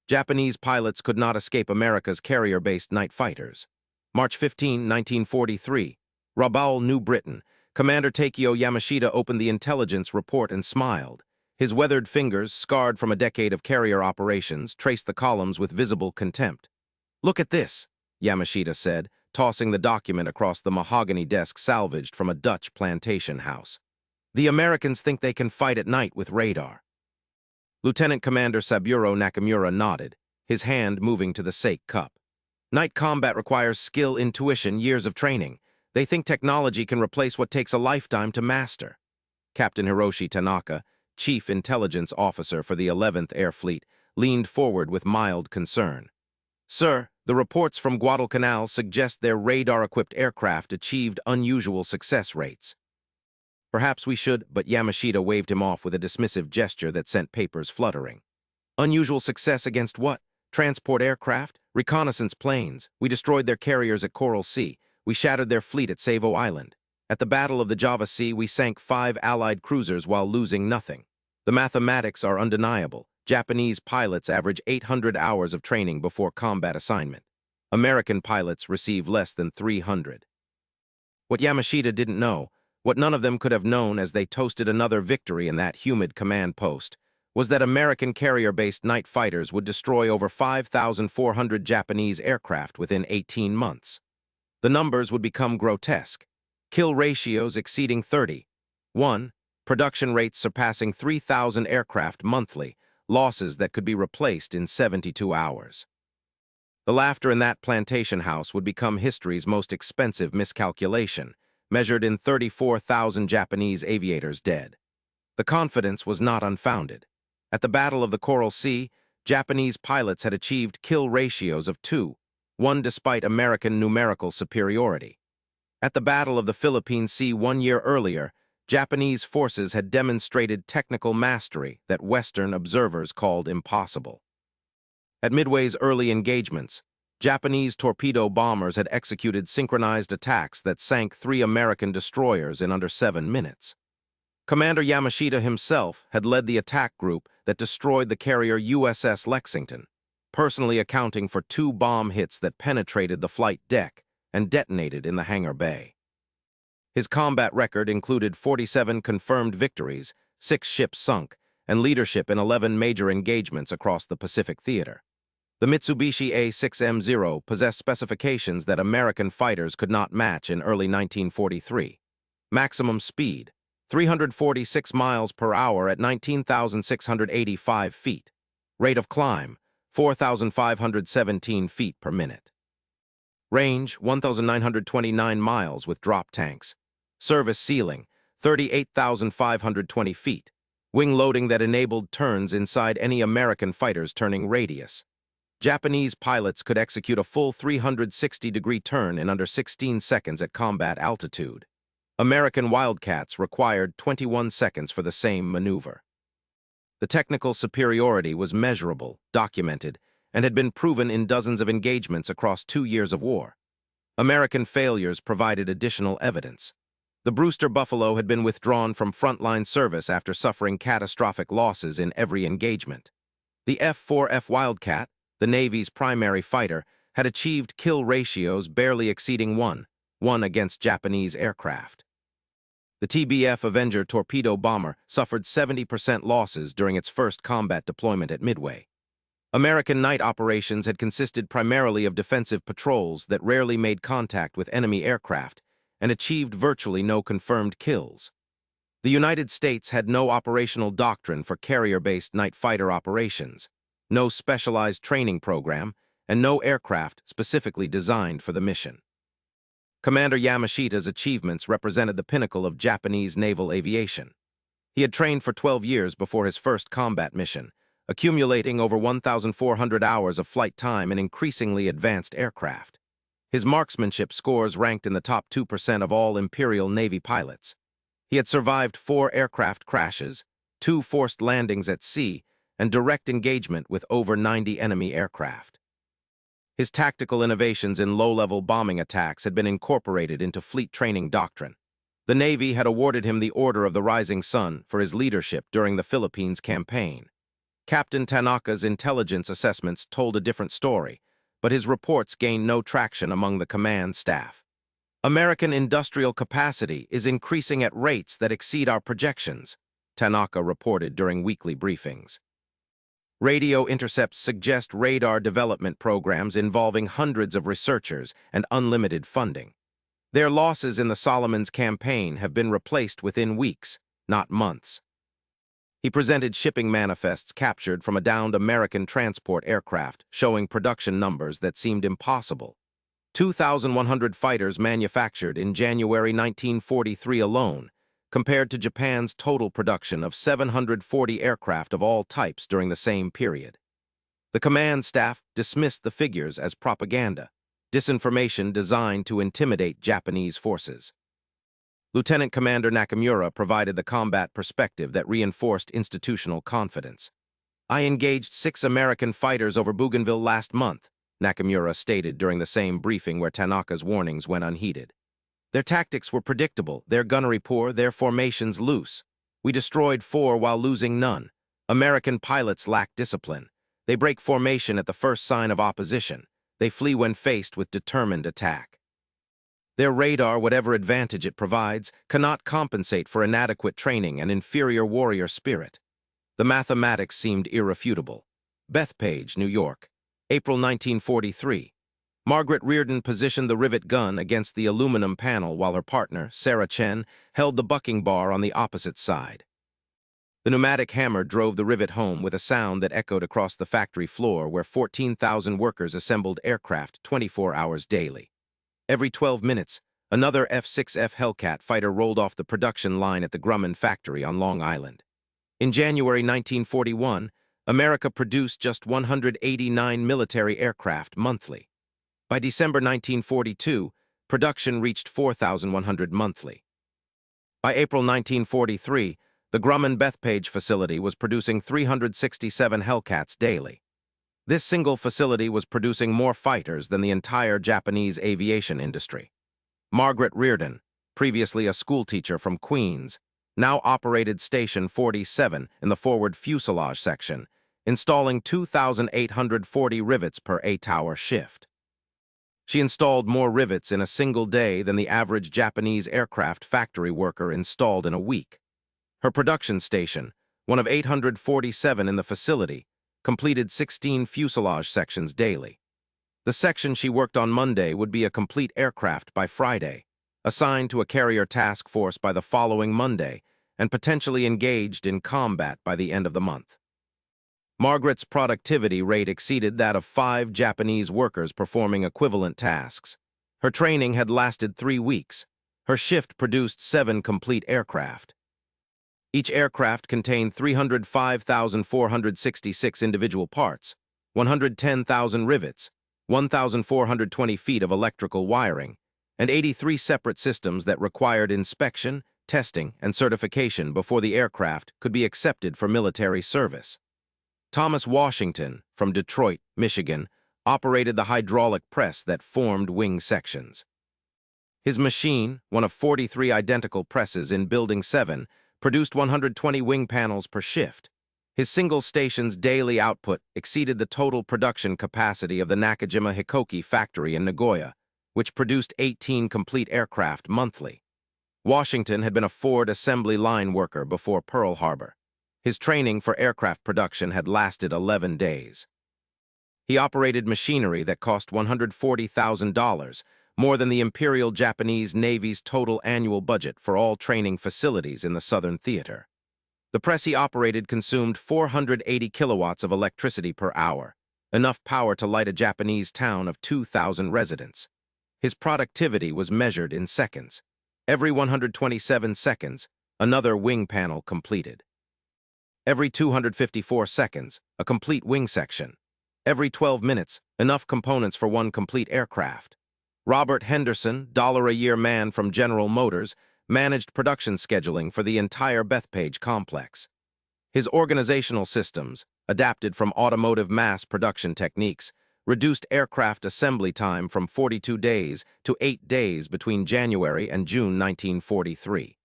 Japanese pilots could not escape America's carrier-based night fighters. March 15, 1943. Rabaul, New Britain. Commander Takeo Yamashita opened the intelligence report and smiled. His weathered fingers, scarred from a decade of carrier operations, traced the columns with visible contempt. "Look at this," Yamashita said, tossing the document across the mahogany desk salvaged from a Dutch plantation house. "The Americans think they can fight at night with radar." Lieutenant Commander Saburo Nakamura nodded, his hand moving to the sake cup. "Night combat requires skill, intuition, years of training. They think technology can replace what takes a lifetime to master." Captain Hiroshi Tanaka, Chief Intelligence Officer for the 11th Air Fleet, leaned forward with mild concern. "Sir, the reports from Guadalcanal suggest their radar-equipped aircraft achieved unusual success rates." "Perhaps we should," but Yamashita waved him off with a dismissive gesture that sent papers fluttering. "Unusual success against what? Transport aircraft? Reconnaissance planes? We destroyed their carriers at Coral Sea. We shattered their fleet at Savo Island. At the Battle of the Java Sea, we sank 5 Allied cruisers while losing nothing. The mathematics are undeniable. Japanese pilots average 800 hours of training before combat assignment. American pilots receive less than 300. What Yamashita didn't know, what none of them could have known as they toasted another victory in that humid command post, was that American carrier-based night fighters would destroy over 5,400 Japanese aircraft within 18 months. The numbers would become grotesque. Kill ratios exceeding 30. 1. Production rates surpassing 3,000 aircraft monthly, losses that could be replaced in 72 hours. The laughter in that plantation house would become history's most expensive miscalculation, measured in 34,000 Japanese aviators dead. The confidence was not unfounded. At the Battle of the Coral Sea, Japanese pilots had achieved kill ratios of 2:1 despite American numerical superiority. At the Battle of the Philippine Sea 1 year earlier, Japanese forces had demonstrated technical mastery that Western observers called impossible. At Midway's early engagements, Japanese torpedo bombers had executed synchronized attacks that sank 3 American destroyers in under 7 minutes. Commander Yamashita himself had led the attack group that destroyed the carrier USS Lexington, personally accounting for 2 bomb hits that penetrated the flight deck and detonated in the hangar bay. His combat record included 47 confirmed victories, 6 ships sunk, and leadership in 11 major engagements across the Pacific theater. The Mitsubishi A6M0 possessed specifications that American fighters could not match in early 1943. Maximum speed, 346 miles per hour at 19,685 feet. Rate of climb, 4,517 feet per minute. Range, 1,929 miles with drop tanks. Service ceiling, 38,520 feet. Wing loading that enabled turns inside any American fighter's turning radius. Japanese pilots could execute a full 360-degree turn in under 16 seconds at combat altitude. American Wildcats required 21 seconds for the same maneuver. The technical superiority was measurable, documented, and had been proven in dozens of engagements across 2 years of war. American failures provided additional evidence. The Brewster Buffalo had been withdrawn from frontline service after suffering catastrophic losses in every engagement. The F-4F Wildcat, the Navy's primary fighter, had achieved kill ratios barely exceeding 1:1 against Japanese aircraft. The TBF Avenger torpedo bomber suffered 70% losses during its first combat deployment at Midway. American night operations had consisted primarily of defensive patrols that rarely made contact with enemy aircraft and achieved virtually no confirmed kills. The United States had no operational doctrine for carrier-based night fighter operations, no specialized training program, and no aircraft specifically designed for the mission. Commander Yamashita's achievements represented the pinnacle of Japanese naval aviation. He had trained for 12 years before his first combat mission, accumulating over 1,400 hours of flight time in increasingly advanced aircraft. His marksmanship scores ranked in the top 2% of all Imperial Navy pilots. He had survived 4 aircraft crashes, 2 forced landings at sea, and direct engagement with over 90 enemy aircraft. His tactical innovations in low-level bombing attacks had been incorporated into fleet training doctrine. The Navy had awarded him the Order of the Rising Sun for his leadership during the Philippines campaign. Captain Tanaka's intelligence assessments told a different story, but his reports gained no traction among the command staff. American industrial capacity is increasing at rates that exceed our projections, Tanaka reported during weekly briefings. Radio intercepts suggest radar development programs involving hundreds of researchers and unlimited funding. Their losses in the Solomons campaign have been replaced within weeks, not months. He presented shipping manifests captured from a downed American transport aircraft, showing production numbers that seemed impossible. 2,100 fighters manufactured in January 1943 alone, compared to Japan's total production of 740 aircraft of all types during the same period. The command staff dismissed the figures as propaganda, disinformation designed to intimidate Japanese forces. Lieutenant Commander Nakamura provided the combat perspective that reinforced institutional confidence. "I engaged 6 American fighters over Bougainville last month," Nakamura stated during the same briefing where Tanaka's warnings went unheeded. "Their tactics were predictable, their gunnery poor, their formations loose. We destroyed 4 while losing none. American pilots lack discipline. They break formation at the first sign of opposition. They flee when faced with determined attack. Their radar, whatever advantage it provides, cannot compensate for inadequate training and inferior warrior spirit." The mathematics seemed irrefutable. Bethpage, New York, April 1943. Margaret Reardon positioned the rivet gun against the aluminum panel while her partner, Sarah Chen, held the bucking bar on the opposite side. The pneumatic hammer drove the rivet home with a sound that echoed across the factory floor where 14,000 workers assembled aircraft 24 hours daily. Every 12 minutes, another F-6F Hellcat fighter rolled off the production line at the Grumman factory on Long Island. In January 1941, America produced just 189 military aircraft monthly. By December 1942, production reached 4,100 monthly. By April 1943, the Grumman Bethpage facility was producing 367 Hellcats daily. This single facility was producing more fighters than the entire Japanese aviation industry. Margaret Reardon, previously a schoolteacher from Queens, now operated Station 47 in the forward fuselage section, installing 2,840 rivets per 8-hour shift. She installed more rivets in a single day than the average Japanese aircraft factory worker installed in a week. Her production station, one of 847 in the facility, completed 16 fuselage sections daily. The section she worked on Monday would be a complete aircraft by Friday, assigned to a carrier task force by the following Monday, and potentially engaged in combat by the end of the month. Margaret's productivity rate exceeded that of 5 Japanese workers performing equivalent tasks. Her training had lasted 3 weeks. Her shift produced 7 complete aircraft. Each aircraft contained 305,466 individual parts, 110,000 rivets, 1,420 feet of electrical wiring, and 83 separate systems that required inspection, testing, and certification before the aircraft could be accepted for military service. Thomas Washington, from Detroit, Michigan, operated the hydraulic press that formed wing sections. His machine, one of 43 identical presses in Building 7, produced 120 wing panels per shift. His single station's daily output exceeded the total production capacity of the Nakajima Hikoki factory in Nagoya, which produced 18 complete aircraft monthly. Washington had been a Ford assembly line worker before Pearl Harbor. His training for aircraft production had lasted 11 days. He operated machinery that cost $140,000, more than the Imperial Japanese Navy's total annual budget for all training facilities in the Southern Theater. The press he operated consumed 480 kilowatts of electricity per hour, enough power to light a Japanese town of 2,000 residents. His productivity was measured in seconds. Every 127 seconds, another wing panel completed. Every 254 seconds, a complete wing section. Every 12 minutes, enough components for one complete aircraft. Robert Henderson, $1-a-year man from General Motors, managed production scheduling for the entire Bethpage complex. His organizational systems, adapted from automotive mass production techniques, reduced aircraft assembly time from 42 days to 8 days between January and June 1943.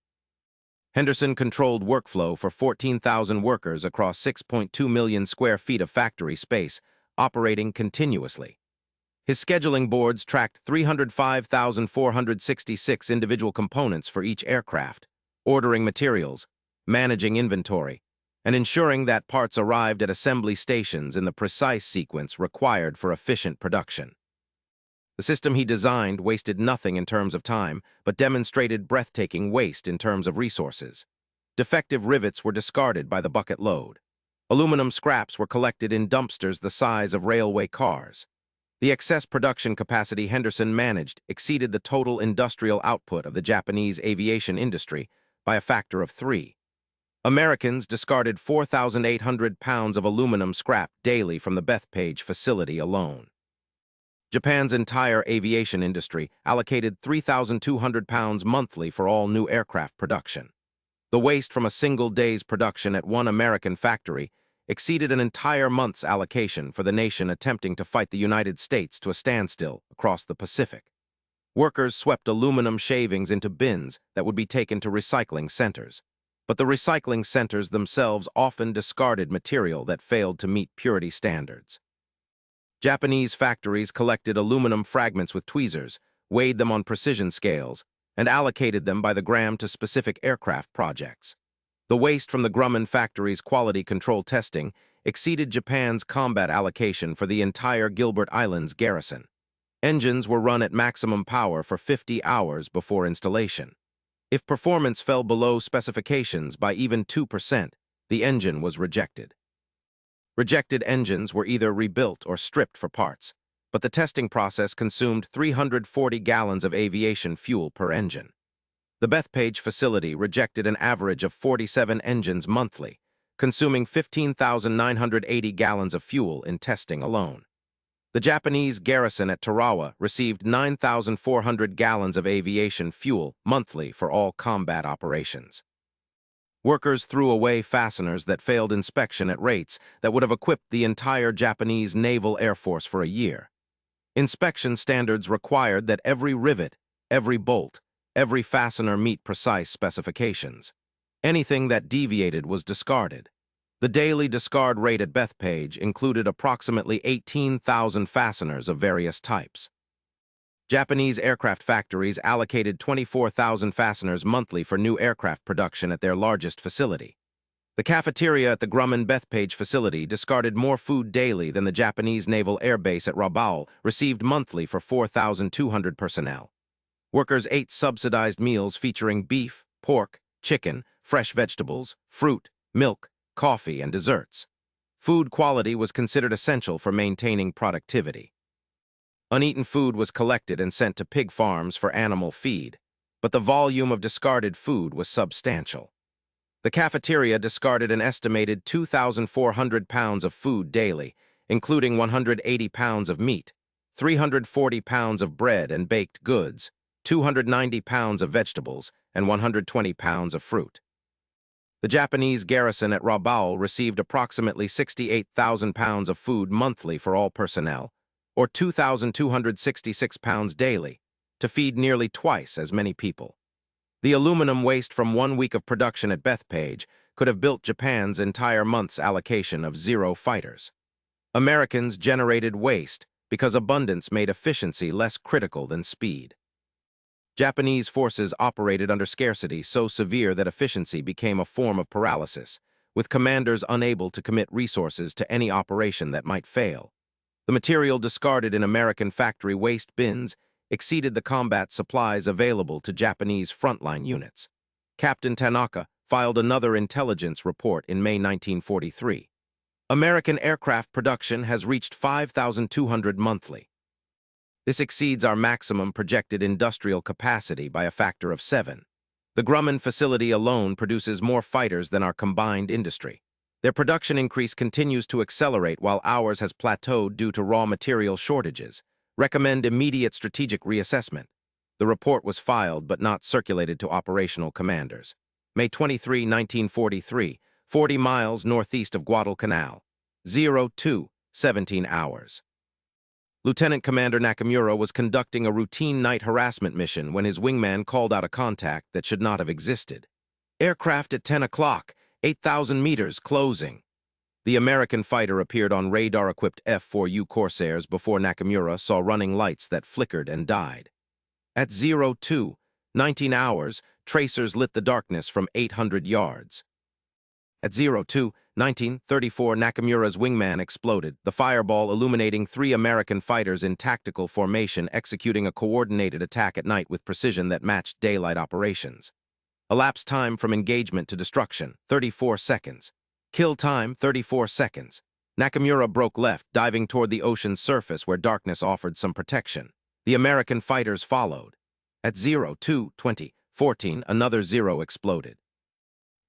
Henderson controlled workflow for 14,000 workers across 6.2 million square feet of factory space, operating continuously. His scheduling boards tracked 305,466 individual components for each aircraft, ordering materials, managing inventory, and ensuring that parts arrived at assembly stations in the precise sequence required for efficient production. The system he designed wasted nothing in terms of time, but demonstrated breathtaking waste in terms of resources. Defective rivets were discarded by the bucket load. Aluminum scraps were collected in dumpsters the size of railway cars. The excess production capacity Henderson managed exceeded the total industrial output of the Japanese aviation industry by a factor of 3. Americans discarded 4,800 pounds of aluminum scrap daily from the Bethpage facility alone. Japan's entire aviation industry allocated 3,200 pounds monthly for all new aircraft production. The waste from a single day's production at one American factory exceeded an entire month's allocation for the nation attempting to fight the United States to a standstill across the Pacific. Workers swept aluminum shavings into bins that would be taken to recycling centers, but the recycling centers themselves often discarded material that failed to meet purity standards. Japanese factories collected aluminum fragments with tweezers, weighed them on precision scales, and allocated them by the gram to specific aircraft projects. The waste from the Grumman factory's quality control testing exceeded Japan's combat allocation for the entire Gilbert Island's garrison. Engines were run at maximum power for 50 hours before installation. If performance fell below specifications by even 2%, the engine was rejected. Rejected engines were either rebuilt or stripped for parts, but the testing process consumed 340 gallons of aviation fuel per engine. The Bethpage facility rejected an average of 47 engines monthly, consuming 15,980 gallons of fuel in testing alone. The Japanese garrison at Tarawa received 9,400 gallons of aviation fuel monthly for all combat operations. Workers threw away fasteners that failed inspection at rates that would have equipped the entire Japanese Naval Air Force for a year. Inspection standards required that every rivet, every bolt, every fastener meet precise specifications. Anything that deviated was discarded. The daily discard rate at Bethpage included approximately 18,000 fasteners of various types. Japanese aircraft factories allocated 24,000 fasteners monthly for new aircraft production at their largest facility. The cafeteria at the Grumman Bethpage facility discarded more food daily than the Japanese Naval Air Base at Rabaul received monthly for 4,200 personnel. Workers ate subsidized meals featuring beef, pork, chicken, fresh vegetables, fruit, milk, coffee, and desserts. Food quality was considered essential for maintaining productivity. Uneaten food was collected and sent to pig farms for animal feed, but the volume of discarded food was substantial. The cafeteria discarded an estimated 2,400 pounds of food daily, including 180 pounds of meat, 340 pounds of bread and baked goods, 290 pounds of vegetables, and 120 pounds of fruit. The Japanese garrison at Rabaul received approximately 68,000 pounds of food monthly for all personnel, or 2,266 pounds daily, to feed nearly twice as many people. The aluminum waste from 1 week of production at Bethpage could have built Japan's entire month's allocation of 0 fighters. Americans generated waste because abundance made efficiency less critical than speed. Japanese forces operated under scarcity so severe that efficiency became a form of paralysis, with commanders unable to commit resources to any operation that might fail. The material discarded in American factory waste bins exceeded the combat supplies available to Japanese frontline units. Captain Tanaka filed another intelligence report in May 1943. American aircraft production has reached 5,200 monthly. This exceeds our maximum projected industrial capacity by a factor of 7. The Grumman facility alone produces more fighters than our combined industry. Their production increase continues to accelerate while ours has plateaued due to raw material shortages. Recommend immediate strategic reassessment. The report was filed but not circulated to operational commanders. May 23, 1943, 40 miles northeast of Guadalcanal. 02, 17 hours. Lieutenant Commander Nakamura was conducting a routine night harassment mission when his wingman called out a contact that should not have existed. Aircraft at 10 o'clock, 8,000 meters, closing. The American fighter appeared on radar-equipped F-4U Corsairs before Nakamura saw running lights that flickered and died. At 02, 19 hours, tracers lit the darkness from 800 yards. At 02, 1934, Nakamura's wingman exploded, the fireball illuminating 3 American fighters in tactical formation executing a coordinated attack at night with precision that matched daylight operations. Elapsed time from engagement to destruction, 34 seconds. Kill time, 34 seconds. Nakamura broke left, diving toward the ocean's surface where darkness offered some protection. The American fighters followed. At 02, 20, 14, another Zero exploded.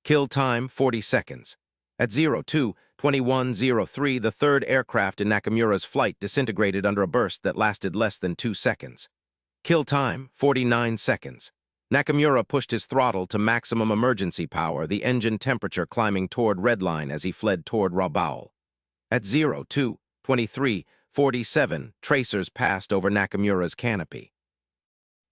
Kill time, 40 seconds. At 02, 21, 03, the third aircraft in Nakamura's flight disintegrated under a burst that lasted less than 2 seconds. Kill time, 49 seconds. Nakamura pushed his throttle to maximum emergency power, the engine temperature climbing toward redline as he fled toward Rabaul. At 02, 23, 47, tracers passed over Nakamura's canopy.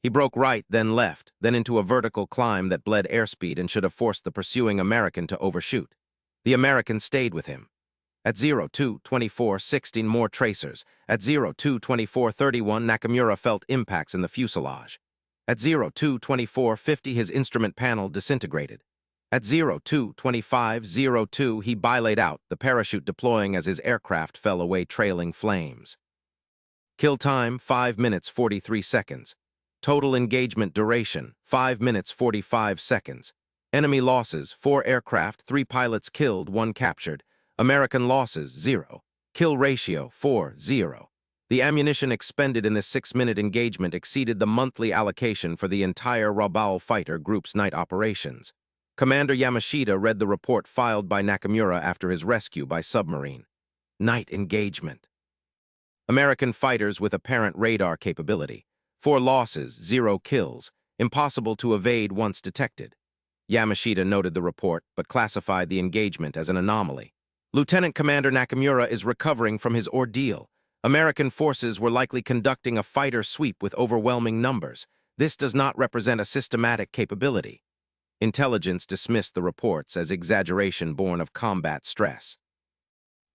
He broke right, then left, then into a vertical climb that bled airspeed and should have forced the pursuing American to overshoot. The American stayed with him. At 02, 24, 16, more tracers. At 02, 24, 31, Nakamura felt impacts in the fuselage. At 02, 24, 50, his instrument panel disintegrated. At 02, 25, 02, he bilayed out, the parachute deploying as his aircraft fell away trailing flames. Kill time, 5 minutes, 43 seconds. Total engagement duration, 5 minutes, 45 seconds. Enemy losses, 4 aircraft, 3 pilots killed, 1 captured. American losses, 0. Kill ratio, 4-0. The ammunition expended in this 6-minute engagement exceeded the monthly allocation for the entire Rabaul fighter group's night operations. Commander Yamashita read the report filed by Nakamura after his rescue by submarine. Night engagement. American fighters with apparent radar capability. 4 losses, 0 kills, impossible to evade once detected. Yamashita noted the report, but classified the engagement as an anomaly. Lieutenant Commander Nakamura is recovering from his ordeal. American forces were likely conducting a fighter sweep with overwhelming numbers. This does not represent a systematic capability. Intelligence dismissed the reports as exaggeration born of combat stress.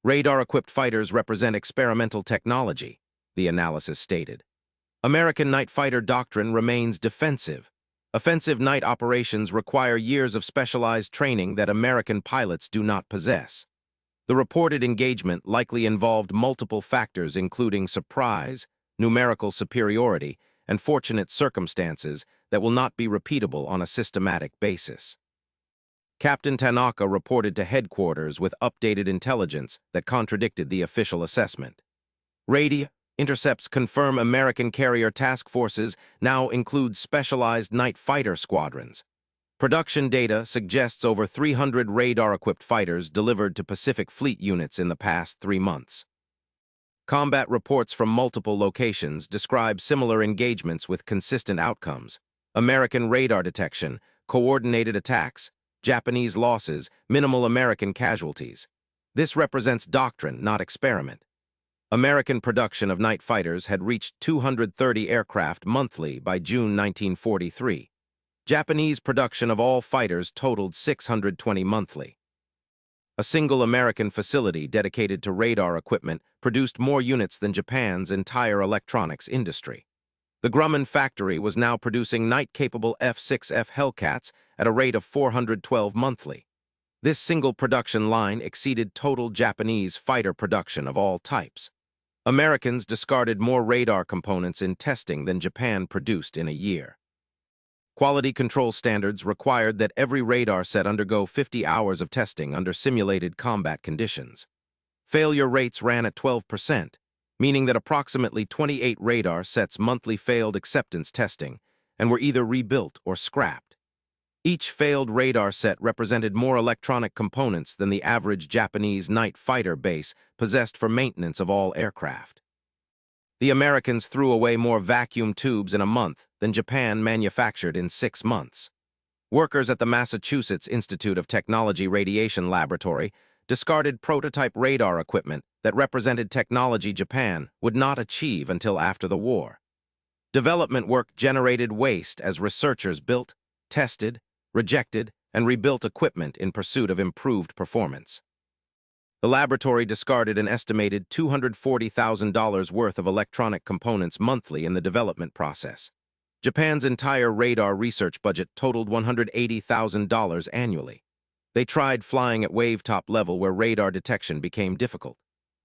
Radar-equipped fighters represent experimental technology, the analysis stated. American night fighter doctrine remains defensive. Offensive night operations require years of specialized training that American pilots do not possess. The reported engagement likely involved multiple factors including surprise, numerical superiority, and fortunate circumstances that will not be repeatable on a systematic basis. Captain Tanaka reported to headquarters with updated intelligence that contradicted the official assessment. Radio intercepts confirm American carrier task forces now include specialized night fighter squadrons. Production data suggests over 300 radar-equipped fighters delivered to Pacific Fleet units in the past 3 months. Combat reports from multiple locations describe similar engagements with consistent outcomes. American radar detection, coordinated attacks, Japanese losses, minimal American casualties. This represents doctrine, not experiment. American production of night fighters had reached 230 aircraft monthly by June 1943. Japanese production of all fighters totaled 620 monthly. A single American facility dedicated to radar equipment produced more units than Japan's entire electronics industry. The Grumman factory was now producing night-capable F-6F Hellcats at a rate of 412 monthly. This single production line exceeded total Japanese fighter production of all types. Americans discarded more radar components in testing than Japan produced in a year. Quality control standards required that every radar set undergo 50 hours of testing under simulated combat conditions. Failure rates ran at 12%, meaning that approximately 28 radar sets monthly failed acceptance testing and were either rebuilt or scrapped. Each failed radar set represented more electronic components than the average Japanese night fighter base possessed for maintenance of all aircraft. The Americans threw away more vacuum tubes in a month than Japan manufactured in 6 months. Workers at the Massachusetts Institute of Technology Radiation Laboratory discarded prototype radar equipment that represented technology Japan would not achieve until after the war. Development work generated waste as researchers built, tested, rejected, and rebuilt equipment in pursuit of improved performance. The laboratory discarded an estimated $240,000 worth of electronic components monthly in the development process. Japan's entire radar research budget totaled $180,000 annually. They tried flying at wave-top level where radar detection became difficult.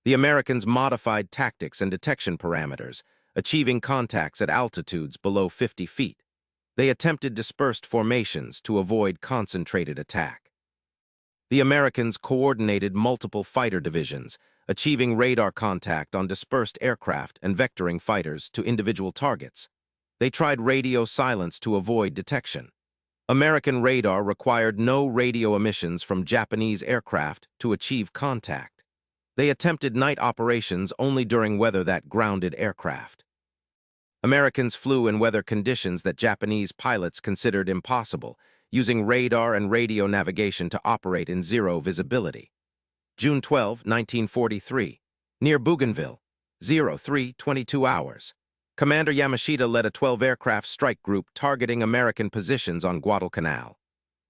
The Americans modified tactics and detection parameters, achieving contacts at altitudes below 50 feet. They attempted dispersed formations to avoid concentrated attack. The Americans coordinated multiple fighter divisions, achieving radar contact on dispersed aircraft and vectoring fighters to individual targets. They tried radio silence to avoid detection. American radar required no radio emissions from Japanese aircraft to achieve contact. They attempted night operations only during weather that grounded aircraft. Americans flew in weather conditions that Japanese pilots considered impossible, using radar and radio navigation to operate in zero visibility. June 12, 1943, near Bougainville, 03:22 hours. Commander Yamashita led a 12-aircraft strike group targeting American positions on Guadalcanal.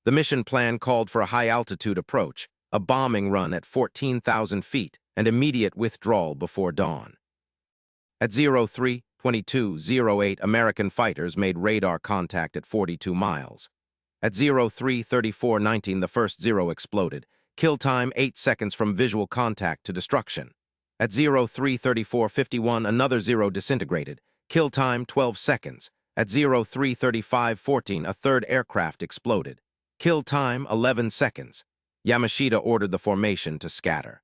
The mission plan called for a high-altitude approach, a bombing run at 14,000 feet, and immediate withdrawal before dawn. At 03:22:08, American fighters made radar contact at 42 miles. At 03:34:19, the first Zero exploded. Kill time 8 seconds from visual contact to destruction. At 03:34:51, another Zero disintegrated. Kill time 12 seconds. At 03:35:14, a third aircraft exploded. Kill time 11 seconds. Yamashita ordered the formation to scatter.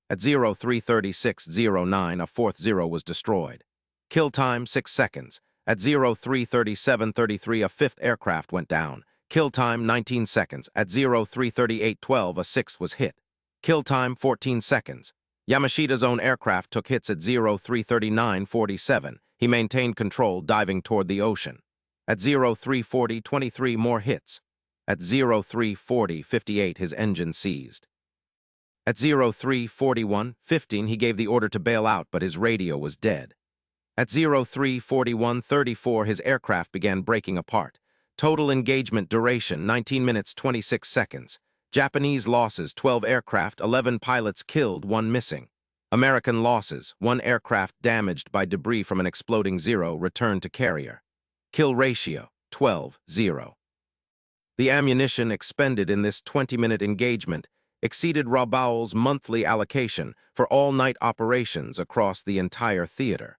At 03:36:09, a fourth Zero was destroyed. Kill time 6 seconds. At 03:37:33, a fifth aircraft went down. Kill time 19 seconds. At 03:38:12, a sixth was hit. Kill time 14 seconds. Yamashita's own aircraft took hits at 03:39:47. He maintained control, diving toward the ocean. At 03:40, 23 more hits. At 03:40:58, his engine seized. At 03:41:15, he gave the order to bail out, but his radio was dead. At 03:41:34, his aircraft began breaking apart. Total engagement duration, 19 minutes 26 seconds. Japanese losses, 12 aircraft, 11 pilots killed, 1 missing. American losses, 1 aircraft damaged by debris from an exploding Zero, returned to carrier. Kill ratio, 12:0. The ammunition expended in this 20-minute engagement exceeded Rabaul's monthly allocation for all-night operations across the entire theater.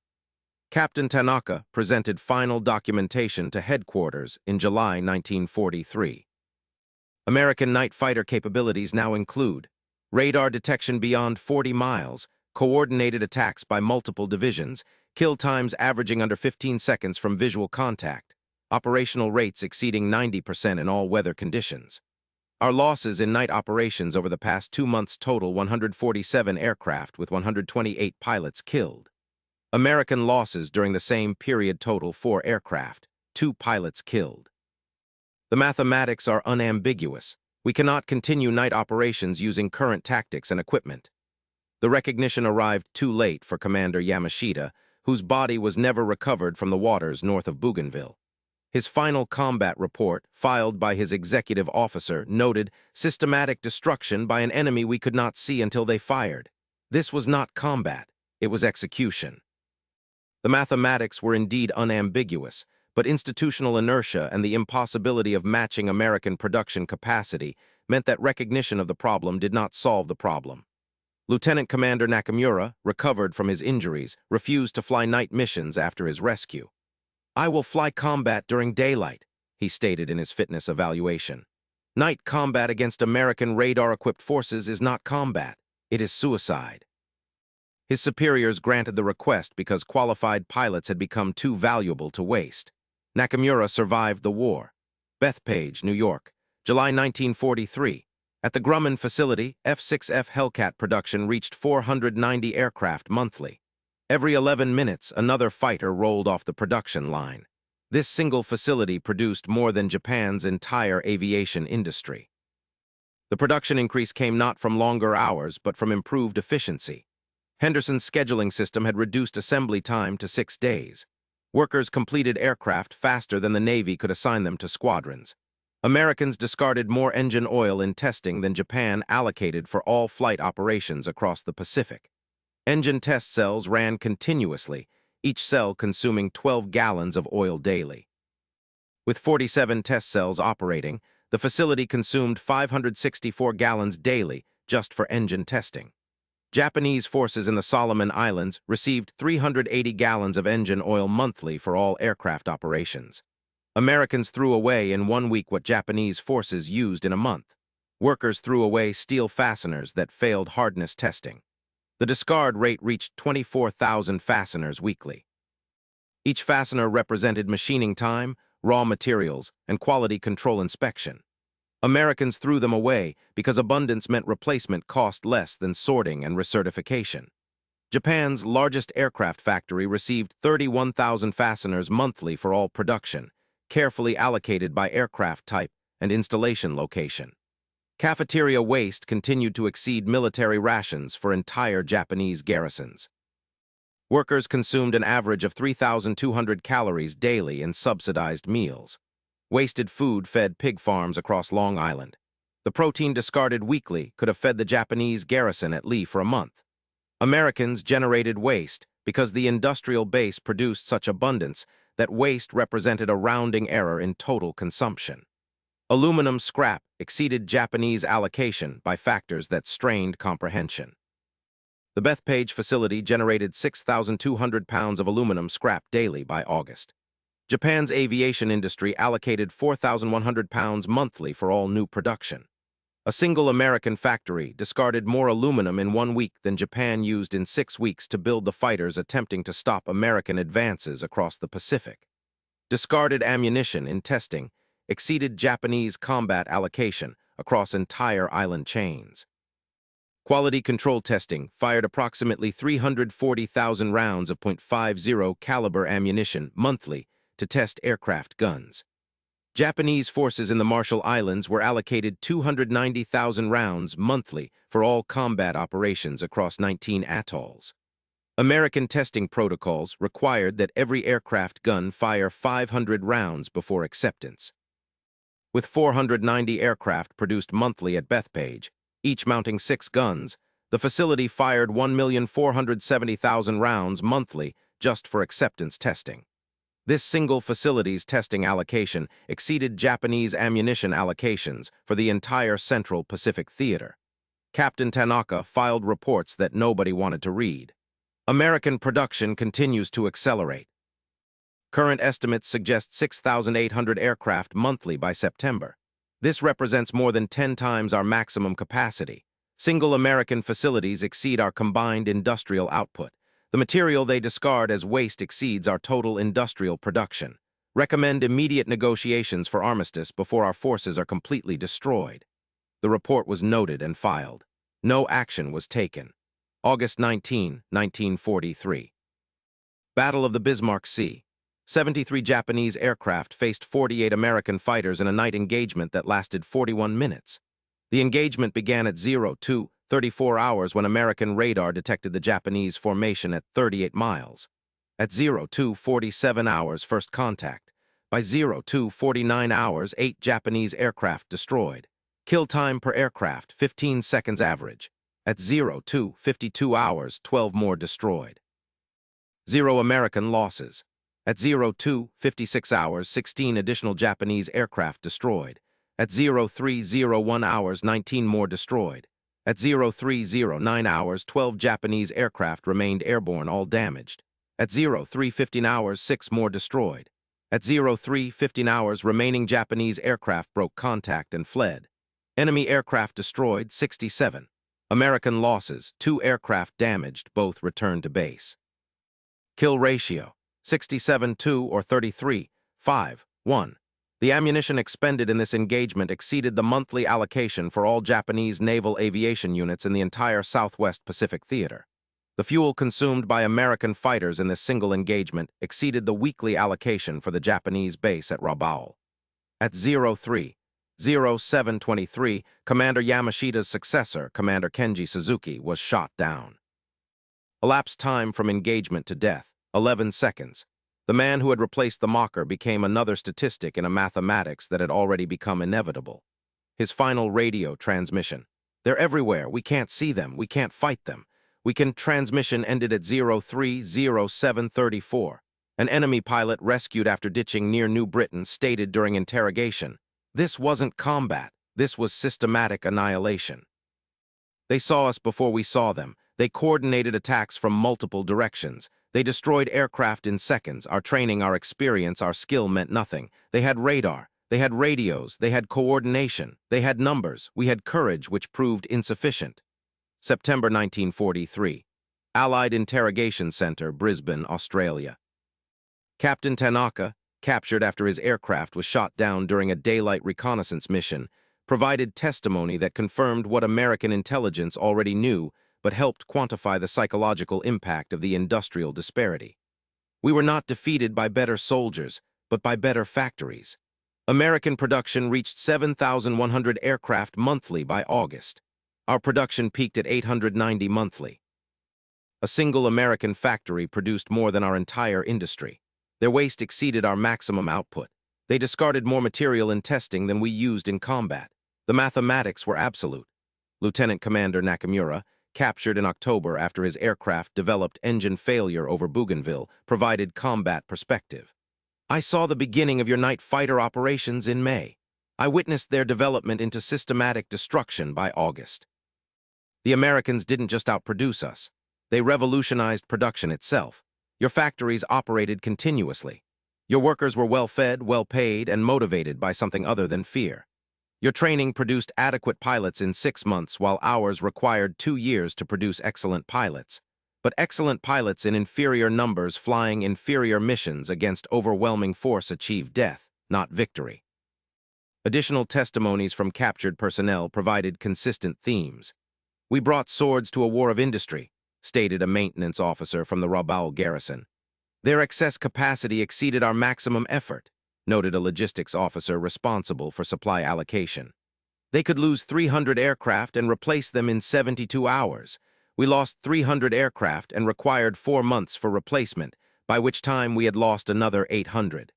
Captain Tanaka presented final documentation to headquarters in July 1943. American night fighter capabilities now include radar detection beyond 40 miles, coordinated attacks by multiple divisions, kill times averaging under 15 seconds from visual contact, operational rates exceeding 90% in all weather conditions. Our losses in night operations over the past 2 months total 147 aircraft with 128 pilots killed. American losses during the same period total 4 aircraft, 2 pilots killed. The mathematics are unambiguous. We cannot continue night operations using current tactics and equipment. The recognition arrived too late for Commander Yamashita, whose body was never recovered from the waters north of Bougainville. His final combat report, filed by his executive officer, noted systematic destruction by an enemy we could not see until they fired. This was not combat, it was execution. The mathematics were indeed unambiguous, but institutional inertia and the impossibility of matching American production capacity meant that recognition of the problem did not solve the problem. Lieutenant Commander Nakamura, recovered from his injuries, refused to fly night missions after his rescue. "I will fly combat during daylight," he stated in his fitness evaluation. "Night combat against American radar-equipped forces is not combat, it is suicide." His superiors granted the request because qualified pilots had become too valuable to waste. Nakamura survived the war. Bethpage, New York, July 1943. At the Grumman facility, F-6F Hellcat production reached 490 aircraft monthly. Every 11 minutes, another fighter rolled off the production line. This single facility produced more than Japan's entire aviation industry. The production increase came not from longer hours, but from improved efficiency. Henderson's scheduling system had reduced assembly time to 6 days. Workers completed aircraft faster than the Navy could assign them to squadrons. Americans discarded more engine oil in testing than Japan allocated for all flight operations across the Pacific. Engine test cells ran continuously, each cell consuming 12 gallons of oil daily. With 47 test cells operating, the facility consumed 564 gallons daily just for engine testing. Japanese forces in the Solomon Islands received 380 gallons of engine oil monthly for all aircraft operations. Americans threw away in 1 week what Japanese forces used in a month. Workers threw away steel fasteners that failed hardness testing. The discard rate reached 24,000 fasteners weekly. Each fastener represented machining time, raw materials, and quality control inspection. Americans threw them away because abundance meant replacement cost less than sorting and recertification. Japan's largest aircraft factory received 31,000 fasteners monthly for all production, carefully allocated by aircraft type and installation location. Cafeteria waste continued to exceed military rations for entire Japanese garrisons. Workers consumed an average of 3,200 calories daily in subsidized meals. Wasted food fed pig farms across Long Island. The protein discarded weekly could have fed the Japanese garrison at Lee for a month. Americans generated waste because the industrial base produced such abundance that waste represented a rounding error in total consumption. Aluminum scrap exceeded Japanese allocation by factors that strained comprehension. The Bethpage facility generated 6,200 pounds of aluminum scrap daily by August. Japan's aviation industry allocated 4,100 pounds monthly for all new production. A single American factory discarded more aluminum in 1 week than Japan used in 6 weeks to build the fighters attempting to stop American advances across the Pacific. Discarded ammunition in testing exceeded Japanese combat allocation across entire island chains. Quality control testing fired approximately 340,000 rounds of .50 caliber ammunition monthly to test aircraft guns. Japanese forces in the Marshall Islands were allocated 290,000 rounds monthly for all combat operations across 19 atolls. American testing protocols required that every aircraft gun fire 500 rounds before acceptance. With 490 aircraft produced monthly at Bethpage, each mounting 6 guns, the facility fired 1,470,000 rounds monthly just for acceptance testing. This single facility's testing allocation exceeded Japanese ammunition allocations for the entire Central Pacific Theater. Captain Tanaka filed reports that nobody wanted to read. American production continues to accelerate. Current estimates suggest 6,800 aircraft monthly by September. This represents more than 10 times our maximum capacity. Single American facilities exceed our combined industrial output. The material they discard as waste exceeds our total industrial production. Recommend immediate negotiations for armistice before our forces are completely destroyed. The report was noted and filed. No action was taken. August 19, 1943. Battle of the Bismarck Sea. 73 Japanese aircraft faced 48 American fighters in a night engagement that lasted 41 minutes. The engagement began at 02:34 hours when American radar detected the Japanese formation at 38 miles. At 02:47 hours, first contact. By 02:49 hours, 8 Japanese aircraft destroyed. Kill time per aircraft, 15 seconds average. At 02:52 hours, 12 more destroyed. 0 American losses. At 02:56 hours, 16 additional Japanese aircraft destroyed. At 03:01 hours, 19 more destroyed. At 03:09 hours, 12 Japanese aircraft remained airborne, all damaged. At 03:15 hours, 6 more destroyed. At 03:15 hours, remaining Japanese aircraft broke contact and fled. Enemy aircraft destroyed, 67. American losses, 2 aircraft damaged, both returned to base. Kill ratio, 67-2 or 33-5-1. The ammunition expended in this engagement exceeded the monthly allocation for all Japanese naval aviation units in the entire Southwest Pacific Theater. The fuel consumed by American fighters in this single engagement exceeded the weekly allocation for the Japanese base at Rabaul. At 03:07:23, Commander Yamashita's successor, Commander Kenji Suzuki, was shot down. Elapsed time from engagement to death, 11 seconds. The man who had replaced the mocker became another statistic in a mathematics that had already become inevitable. His final radio transmission. They're everywhere. We can't see them. We can't fight them. Transmission ended at 030734. An enemy pilot rescued after ditching near New Britain stated during interrogation, "This wasn't combat. This was systematic annihilation." They saw us before we saw them. They coordinated attacks from multiple directions. They destroyed aircraft in seconds. Our training, our experience, our skill meant nothing. They had radar. They had radios. They had coordination. They had numbers. We had courage, which proved insufficient. September 1943. Allied Interrogation Center, Brisbane, Australia. Captain Tanaka, captured after his aircraft was shot down during a daylight reconnaissance mission, provided testimony that confirmed what American intelligence already knew, but helped quantify the psychological impact of the industrial disparity. We were not defeated by better soldiers, but by better factories. American production reached 7,100 aircraft monthly by August. Our production peaked at 890 monthly. A single American factory produced more than our entire industry. Their waste exceeded our maximum output. They discarded more material in testing than we used in combat. The mathematics were absolute. Lieutenant Commander Nakamura, captured in October after his aircraft developed engine failure over Bougainville, provided combat perspective. "I saw the beginning of your night fighter operations in May. I witnessed their development into systematic destruction by August. The Americans didn't just outproduce us. They revolutionized production itself. Your factories operated continuously. Your workers were well-fed, well-paid, and motivated by something other than fear. Your training produced adequate pilots in 6 months, while ours required 2 years to produce excellent pilots. But excellent pilots in inferior numbers flying inferior missions against overwhelming force achieved death, not victory." Additional testimonies from captured personnel provided consistent themes. "We brought swords to a war of industry," stated a maintenance officer from the Rabaul garrison. "Their excess capacity exceeded our maximum effort," noted a logistics officer responsible for supply allocation. "They could lose 300 aircraft and replace them in 72 hours. We lost 300 aircraft and required 4 months for replacement, by which time we had lost another 800.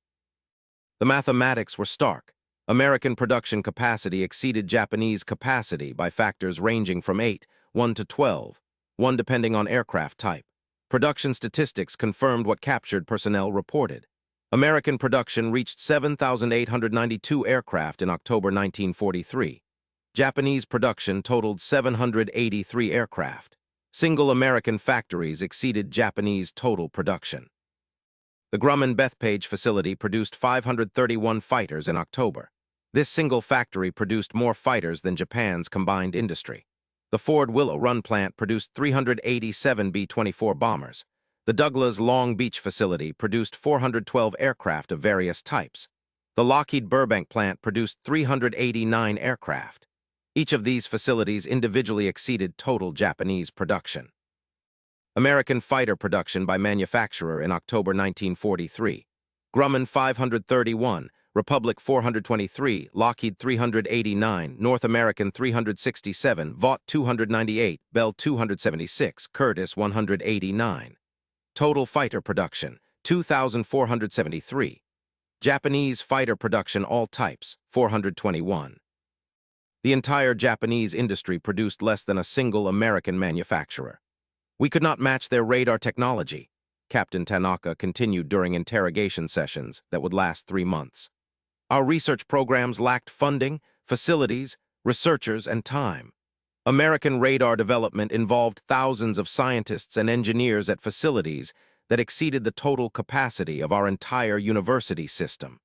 The mathematics were stark. American production capacity exceeded Japanese capacity by factors ranging from 8, 1 to 12, 1 depending on aircraft type. Production statistics confirmed what captured personnel reported. American production reached 7,892 aircraft in October 1943. Japanese production totaled 783 aircraft. Single American factories exceeded Japanese total production. The Grumman-Bethpage facility produced 531 fighters in October. This single factory produced more fighters than Japan's combined industry. The Ford Willow Run plant produced 387 B-24 bombers. The Douglas Long Beach facility produced 412 aircraft of various types. The Lockheed Burbank plant produced 389 aircraft. Each of these facilities individually exceeded total Japanese production. American fighter production by manufacturer in October 1943. Grumman 531, Republic 423, Lockheed 389, North American 367, Vought 298, Bell 276, Curtiss 189. Total fighter production, 2,473. Japanese fighter production all types, 421. The entire Japanese industry produced less than a single American manufacturer. "We could not match their radar technology," Captain Tanaka continued during interrogation sessions that would last 3 months. "Our research programs lacked funding, facilities, researchers, and time. American radar development involved thousands of scientists and engineers at facilities that exceeded the total capacity of our entire university system.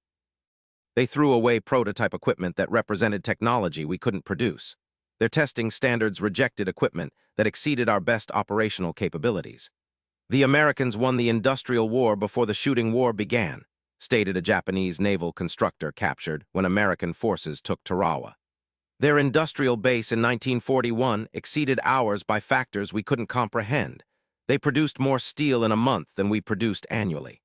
They threw away prototype equipment that represented technology we couldn't produce. Their testing standards rejected equipment that exceeded our best operational capabilities. The Americans won the industrial war before the shooting war began," stated a Japanese naval constructor captured when American forces took Tarawa. "Their industrial base in 1941 exceeded ours by factors we couldn't comprehend. They produced more steel in a month than we produced annually.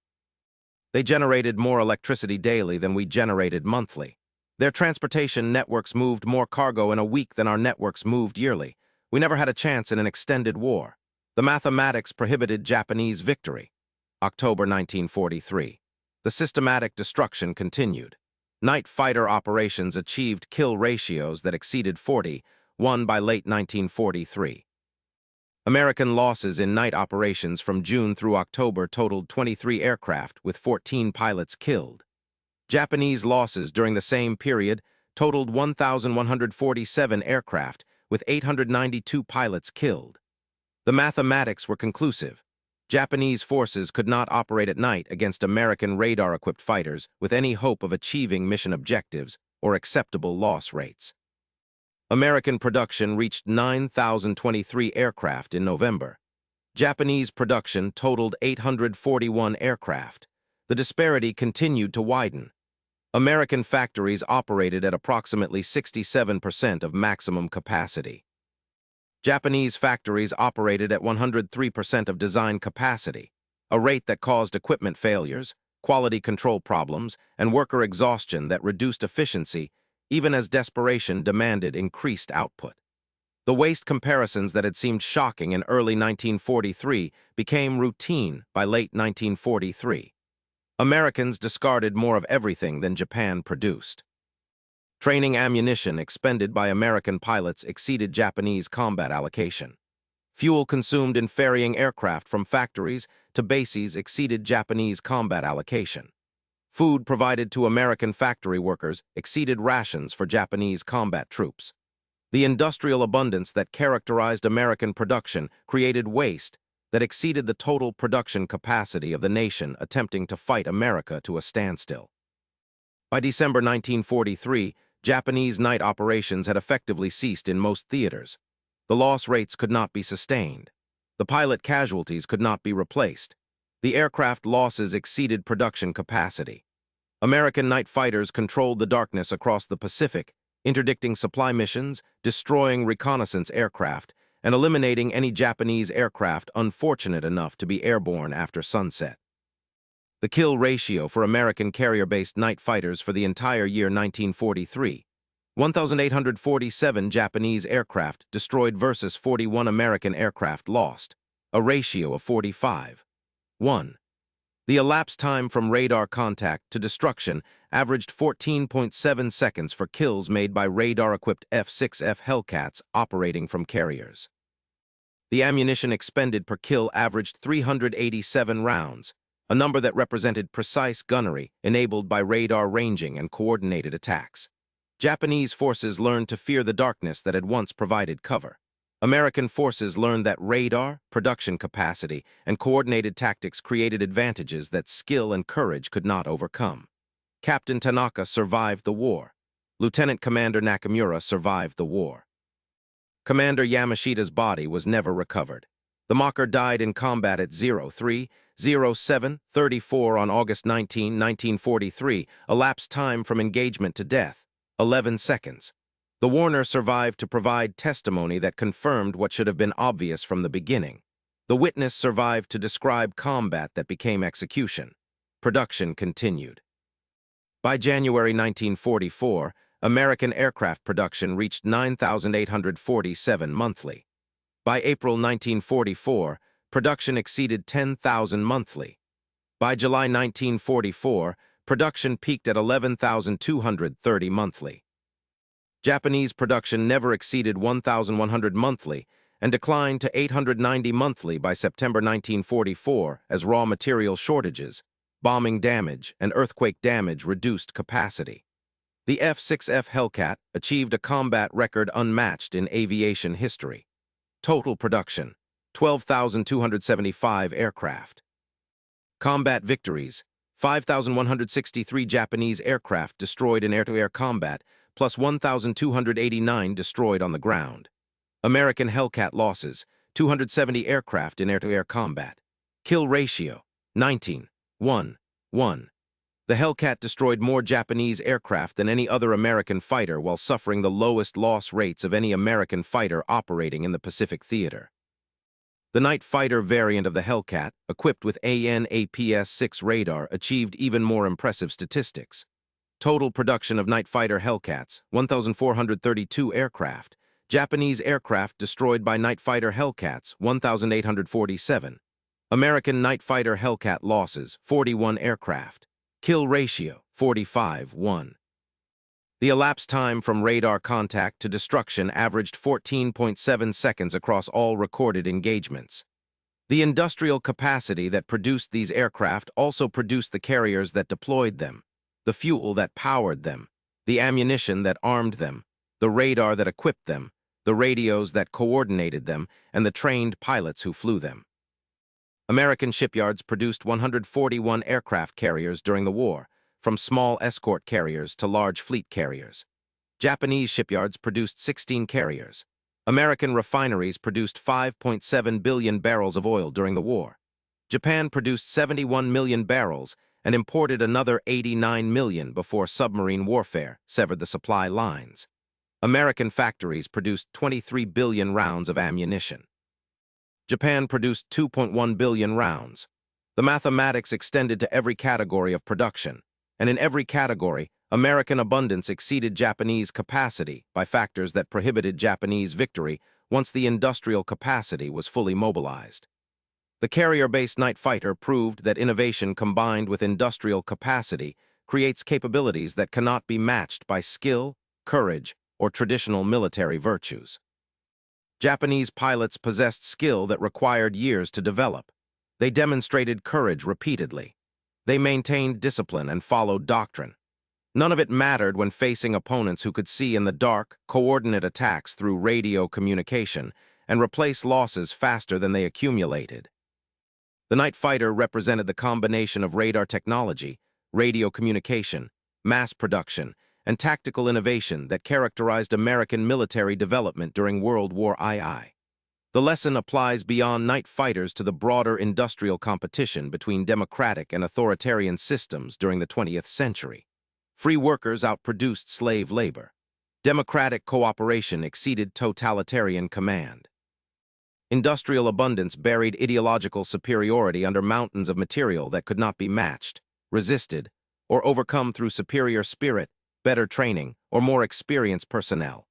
They generated more electricity daily than we generated monthly. Their transportation networks moved more cargo in a week than our networks moved yearly. We never had a chance in an extended war. The mathematics prohibited Japanese victory." October 1943. The systematic destruction continued. Night fighter operations achieved kill ratios that exceeded 40:1 by late 1943. American losses in night operations from June through October totaled 23 aircraft, with 14 pilots killed. Japanese losses during the same period totaled 1,147 aircraft, with 892 pilots killed. The mathematics were conclusive. Japanese forces could not operate at night against American radar-equipped fighters with any hope of achieving mission objectives or acceptable loss rates. American production reached 9,023 aircraft in November. Japanese production totaled 841 aircraft. The disparity continued to widen. American factories operated at approximately 67% of maximum capacity. Japanese factories operated at 103% of design capacity, a rate that caused equipment failures, quality control problems, and worker exhaustion that reduced efficiency even as desperation demanded increased output. The waste comparisons that had seemed shocking in early 1943 became routine by late 1943. Americans discarded more of everything than Japan produced. Training ammunition expended by American pilots exceeded Japanese combat allocation. Fuel consumed in ferrying aircraft from factories to bases exceeded Japanese combat allocation. Food provided to American factory workers exceeded rations for Japanese combat troops. The industrial abundance that characterized American production created waste that exceeded the total production capacity of the nation attempting to fight America to a standstill. By December 1943, Japanese night operations had effectively ceased in most theaters. The loss rates could not be sustained. The pilot casualties could not be replaced. The aircraft losses exceeded production capacity. American night fighters controlled the darkness across the Pacific, interdicting supply missions, destroying reconnaissance aircraft, and eliminating any Japanese aircraft unfortunate enough to be airborne after sunset. The kill ratio for American carrier-based night fighters for the entire year 1943, 1,847 Japanese aircraft destroyed versus 41 American aircraft lost, a ratio of 45:1. The elapsed time from radar contact to destruction averaged 14.7 seconds for kills made by radar-equipped F-6F Hellcats operating from carriers. The ammunition expended per kill averaged 387 rounds, a number that represented precise gunnery enabled by radar ranging and coordinated attacks. Japanese forces learned to fear the darkness that had once provided cover. American forces learned that radar, production capacity, and coordinated tactics created advantages that skill and courage could not overcome. Captain Tanaka survived the war. Lieutenant Commander Nakamura survived the war. Commander Yamashita's body was never recovered. The Mocker died in combat at 03:07:34 on August 19, 1943, elapsed time from engagement to death, 11 seconds. The Warner survived to provide testimony that confirmed what should have been obvious from the beginning. The witness survived to describe combat that became execution. Production continued. By January 1944, American aircraft production reached 9,847 monthly. By April 1944, production exceeded 10,000 monthly. By July 1944, production peaked at 11,230 monthly. Japanese production never exceeded 1,100 monthly and declined to 890 monthly by September 1944 as raw material shortages, bombing damage, and earthquake damage reduced capacity. The F-6F Hellcat achieved a combat record unmatched in aviation history. Total production, 12,275 aircraft. Combat victories, 5,163 Japanese aircraft destroyed in air-to-air combat, plus 1,289 destroyed on the ground. American Hellcat losses, 270 aircraft in air-to-air combat. Kill ratio, 19:1. The Hellcat destroyed more Japanese aircraft than any other American fighter while suffering the lowest loss rates of any American fighter operating in the Pacific Theater. The night fighter variant of the Hellcat, equipped with AN/APS-6 radar, achieved even more impressive statistics. Total production of night fighter Hellcats, 1,432 aircraft. Japanese aircraft destroyed by night fighter Hellcats, 1,847. American night fighter Hellcat losses, 41 aircraft. Kill ratio, 45:1. The elapsed time from radar contact to destruction averaged 14.7 seconds across all recorded engagements. The industrial capacity that produced these aircraft also produced the carriers that deployed them, the fuel that powered them, the ammunition that armed them, the radar that equipped them, the radios that coordinated them, and the trained pilots who flew them. American shipyards produced 141 aircraft carriers during the war, from small escort carriers to large fleet carriers. Japanese shipyards produced 16 carriers. American refineries produced 5.7 billion barrels of oil during the war. Japan produced 71 million barrels and imported another 89 million before submarine warfare severed the supply lines. American factories produced 23 billion rounds of ammunition. Japan produced 2.1 billion rounds. The mathematics extended to every category of production, and in every category, American abundance exceeded Japanese capacity by factors that prohibited Japanese victory once the industrial capacity was fully mobilized. The carrier-based night fighter proved that innovation combined with industrial capacity creates capabilities that cannot be matched by skill, courage, or traditional military virtues. Japanese pilots possessed skill that required years to develop. They demonstrated courage repeatedly. They maintained discipline and followed doctrine. None of it mattered when facing opponents who could see in the dark, coordinate attacks through radio communication and replace losses faster than they accumulated. The night fighter represented the combination of radar technology, radio communication, mass production, and tactical innovation that characterized American military development during World War II. The lesson applies beyond night fighters to the broader industrial competition between democratic and authoritarian systems during the 20th century. Free workers outproduced slave labor. Democratic cooperation exceeded totalitarian command. Industrial abundance buried ideological superiority under mountains of material that could not be matched, resisted, or overcome through superior spirit, better training, or more experienced personnel.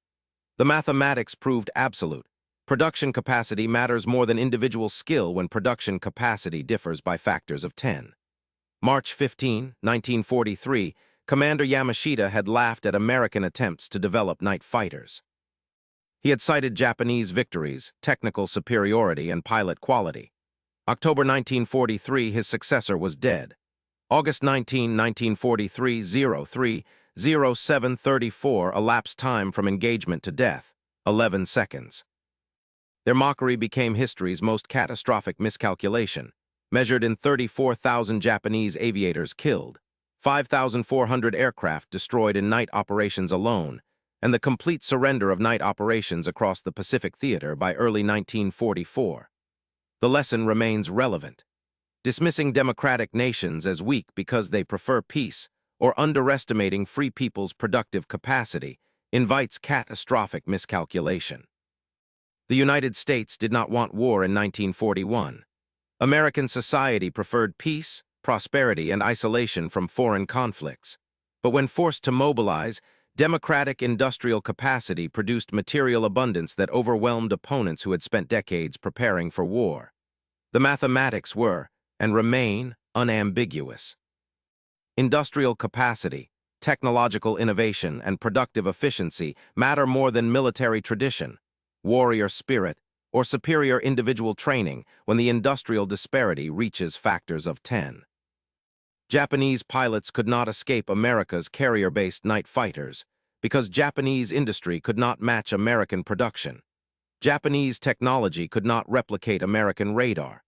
The mathematics proved absolute. Production capacity matters more than individual skill when production capacity differs by factors of 10. March 15, 1943, Commander Yamashita had laughed at American attempts to develop night fighters. He had cited Japanese victories, technical superiority, and pilot quality. October 1943, his successor was dead. August 19, 1943, 03:07:34 elapsed time from engagement to death, 11 seconds. Their mockery became history's most catastrophic miscalculation, measured in 34,000 Japanese aviators killed, 5,400 aircraft destroyed in night operations alone, and the complete surrender of night operations across the Pacific Theater by early 1944. The lesson remains relevant. Dismissing democratic nations as weak because they prefer peace or underestimating free people's productive capacity invites catastrophic miscalculation. The United States did not want war in 1941. American society preferred peace, prosperity, and isolation from foreign conflicts. But when forced to mobilize, democratic industrial capacity produced material abundance that overwhelmed opponents who had spent decades preparing for war. The mathematics were, and remain, unambiguous. Industrial capacity, technological innovation, and productive efficiency matter more than military tradition, warrior spirit, or superior individual training when the industrial disparity reaches factors of 10. Japanese pilots could not escape America's carrier-based night fighters because Japanese industry could not match American production. Japanese technology could not replicate American radar,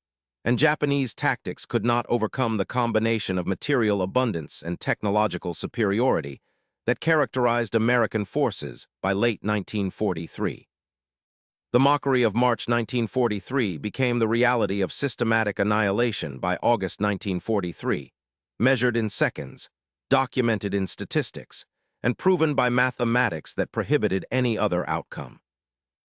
and Japanese tactics could not overcome the combination of material abundance and technological superiority that characterized American forces by late 1943. The mockery of March 1943 became the reality of systematic annihilation by August 1943, measured in seconds, documented in statistics, and proven by mathematics that prohibited any other outcome.